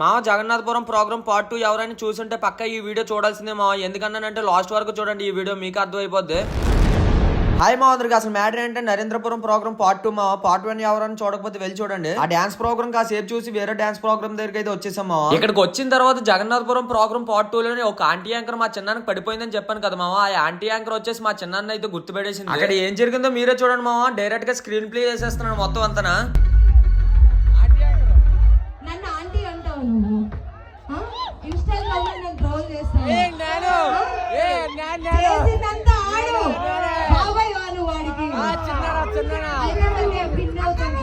మా Jagannathapuram programme part 2 ఎవరైనా చూసుంటే పక్క ఈ వీడియో చూడాల్సిందే మా. ఎందుకన్నానంటే లాస్ట్ వరకు చూడండి, ఈ వీడియో మీకు అర్థమైపోద్ది. హాయ్ మా అందరికి, అసలు మ్యాటర్ ఏంటంటే నరేంద్రపురం ప్రోగ్రామ్ పార్ట్ 2 మా. పార్ట్ 1 ఎవరైనా చూడకపోతే వెళ్ళి చూడండి. ఆ డాన్స్ ప్రోగ్రామ్ కాసేపు చూసి వేరే డాన్స్ ప్రోగ్రామ్ దగ్గరికి అయితే వచ్చేసాం మా. ఇక్కడికి వచ్చిన తర్వాత జగన్నాథపురం ప్రోగ్రామ్ పార్ట్ 2 లోనే ఒక ఆంటీ యాంకర్ మా చిన్నానికి పడిపోయిందని చెప్పాను కదా మామ. ఆ ఆంటీ యాంకర్ వచ్చేసి మా చిన్నాన్ని అయితే గుర్తుపెట్టేసింది. అక్కడ ఏం జరిగిందో మీరే చూడండి మామ. డైరెక్ట్ గా స్క్రీన్ ప్లే చేసేస్తున్నాను మొత్తం అంతనా. నన్ను ఆంటీ అంటావు నువ్వు, ఇన్స్టాగ్రామ్ లో నేను ట్రోల్ చేస్తాను. చేసిందంతా ఆడు బాబాయ్ వాళ్ళు వాడికి పిన్ అవుతాను,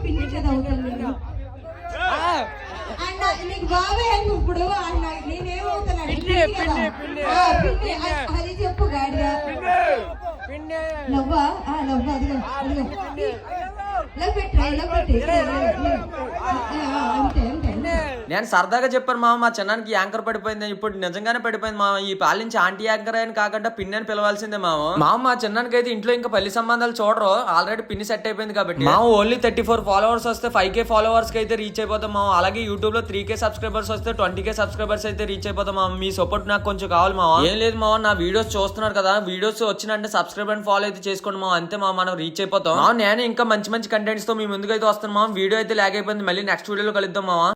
పిన్ని కదా అవుతాను. నీకు బాబాయ్ అని ఇప్పుడు నేనేమవుతున్నాడు అది చెప్పు గాడిగా. లవ్వా లవ్వా అదిగో అదిగో నేను సరదాగా చెప్పాను మామ, మా చిన్నానికి యాంకర్ పడిపోయింది. ఇప్పుడు నిజంగానే పడిపోయింది మామ. ఈ పాలించి ఆంటీ యాంకర్ అని కాకుండా పిన్ని అని పిలవాల్సిందే మామ. మా చిన్నానికి అయితే ఇంట్లో ఇంకా పెళ్లి సంబంధాలు చూడరు, ఆల్రెడీ పిన్ని సెట్ అయిపోయింది కాబట్టి. మా ఓన్లీ 34 ఫాలోవర్స్ వస్తే 5K ఫాలోవర్స్ కి అయితే రీచ్ అయిపోతాం మామ. అలాగే యూట్యూబ్ లో 3K సబ్స్క్రైబర్స్ వస్తే 20K సబ్స్క్రైబర్స్ అయితే రీచ్ అయిపోతాం మామ. మీ సపోర్ట్ నాకు కొంచెం కావాలి మామ. ఏం లేదు మామ, నా వీడియోస్ చూస్తున్నారు కదా, వీడియోస్ వచ్చినంటే సబ్స్క్రైబ్ అండ్ ఫాలో అయితే చేసుకోండి మామ. అంతే మామ, మనం రీచ్ అయిపోతాం. నేను ఇంకా మంచి కంటెంట్స్ తో మీ ముందుకు అయితే వస్తాను మామ. వీడియో అయితే లాగ్ అయిపోయింది, మళ్ళీ నెక్స్ట్ వీడియోలో కలుద్దాం మామ.